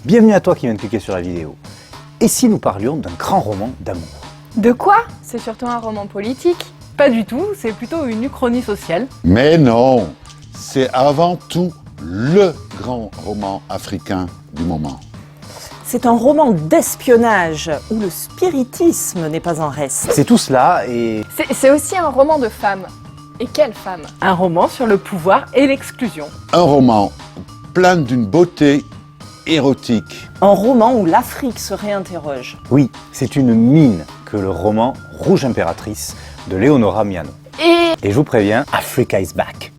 Bienvenue à toi qui viens de cliquer sur la vidéo. Et si nous parlions d'un grand roman d'amour? De quoi? C'est surtout un roman politique? Pas du tout, c'est plutôt une uchronie sociale. Mais non, c'est avant tout le grand roman africain du moment. C'est un roman d'espionnage où le spiritisme n'est pas en reste. C'est tout cela et... C'est aussi un roman de femmes. Et quelle femme? Un roman sur le pouvoir et l'exclusion. Un roman plein d'une beauté érotique. Un roman où l'Afrique se réinterroge. Oui, c'est une mine que le roman Rouge Impératrice de Leonora Miano. Et je vous préviens, Africa is back.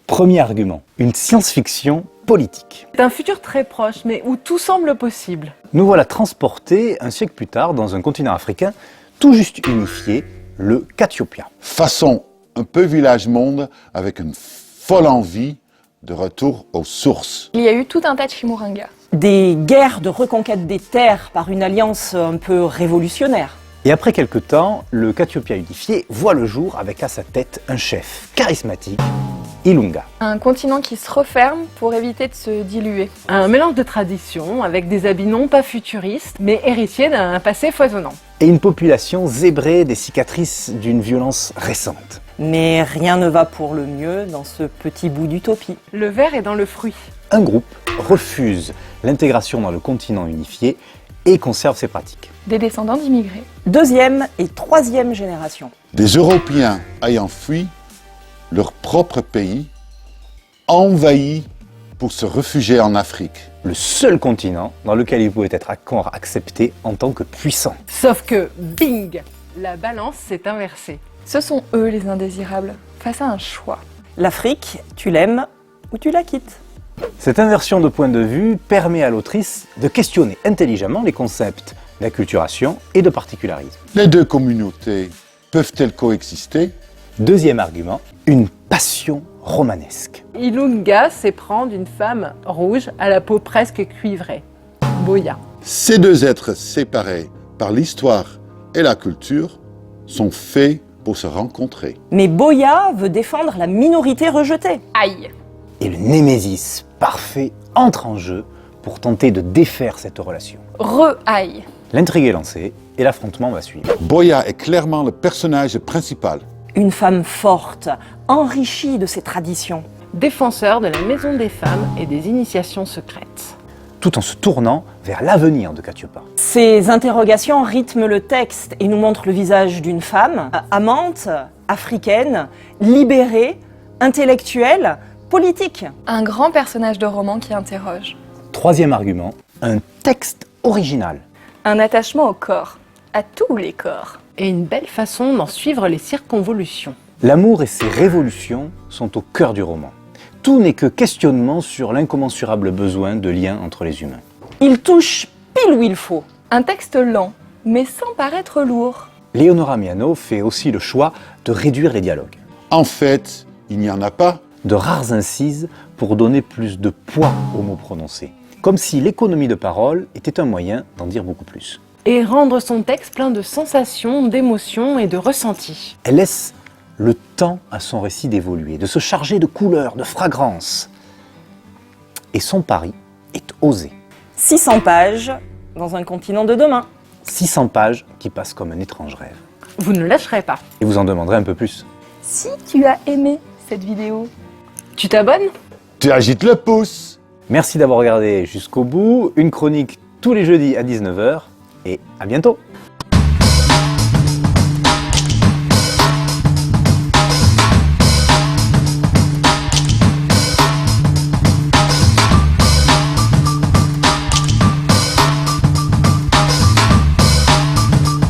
Premier argument, une science-fiction politique. C'est un futur très proche, mais où tout semble possible. Nous voilà transportés un siècle plus tard dans un continent africain tout juste unifié, le Kathiopia. Façon un peu village-monde avec une folle envie de retour aux sources. Il y a eu tout un tas de Chimurenga. Des guerres de reconquête des terres par une alliance un peu révolutionnaire. Et après quelque temps, le Kathiopia unifié voit le jour avec à sa tête un chef charismatique, Ilunga. Un continent qui se referme pour éviter de se diluer. Un mélange de traditions, avec des habits non pas futuristes, mais héritiers d'un passé foisonnant. Et une population zébrée des cicatrices d'une violence récente. Mais rien ne va pour le mieux dans ce petit bout d'utopie. Le ver est dans le fruit. Un groupe refuse l'intégration dans le continent unifié et conserve ses pratiques. Des descendants d'immigrés. Deuxième et troisième génération. Des Européens ayant fui leur propre pays, envahis pour se réfugier en Afrique. Le seul continent dans lequel ils pouvaient être encore acceptés en tant que puissants. Sauf que, bing, la balance s'est inversée. Ce sont eux les indésirables, face à un choix. L'Afrique, tu l'aimes ou tu la quittes. Cette inversion de point de vue permet à l'autrice de questionner intelligemment les concepts d'acculturation et de particularisme. Les deux communautés peuvent-elles coexister? Deuxième argument, une passion romanesque. Ilunga s'éprend d'une femme rouge à la peau presque cuivrée. Boya. Ces deux êtres séparés par l'histoire et la culture sont faits pour se rencontrer. Mais Boya veut défendre la minorité rejetée. Aïe! Et le némésis parfait entre en jeu pour tenter de défaire cette relation. Re-aïe! L'intrigue est lancée et l'affrontement va suivre. Boya est clairement le personnage principal. Une femme forte, enrichie de ses traditions. Défenseur de la maison des femmes et des initiations secrètes. Tout en se tournant vers l'avenir de Kathiopia. Ces interrogations rythment le texte et nous montrent le visage d'une femme, amante, africaine, libérée, intellectuelle, politique. Un grand personnage de roman qui interroge. Troisième argument, un texte original. Un attachement au corps, à tous les corps. Et une belle façon d'en suivre les circonvolutions. L'amour et ses révolutions sont au cœur du roman. Tout n'est que questionnement sur l'incommensurable besoin de lien entre les humains. Il touche pile où il faut. Un texte lent, mais sans paraître lourd. Leonora Miano fait aussi le choix de réduire les dialogues. En fait, il n'y en a pas. De rares incises pour donner plus de poids aux mots prononcés. Comme si l'économie de parole était un moyen d'en dire beaucoup plus. Et rendre son texte plein de sensations, d'émotions et de ressentis. Elle laisse le temps à son récit d'évoluer, de se charger de couleurs, de fragrances. Et son pari est osé. 600 pages dans un continent de demain. 600 pages qui passent comme un étrange rêve. Vous ne lâcherez pas. Et vous en demanderez un peu plus. Si tu as aimé cette vidéo, Tu t'abonnes? Tu agites le pouce. Merci d'avoir regardé jusqu'au bout. Une chronique tous les jeudis à 19h. Et à bientôt!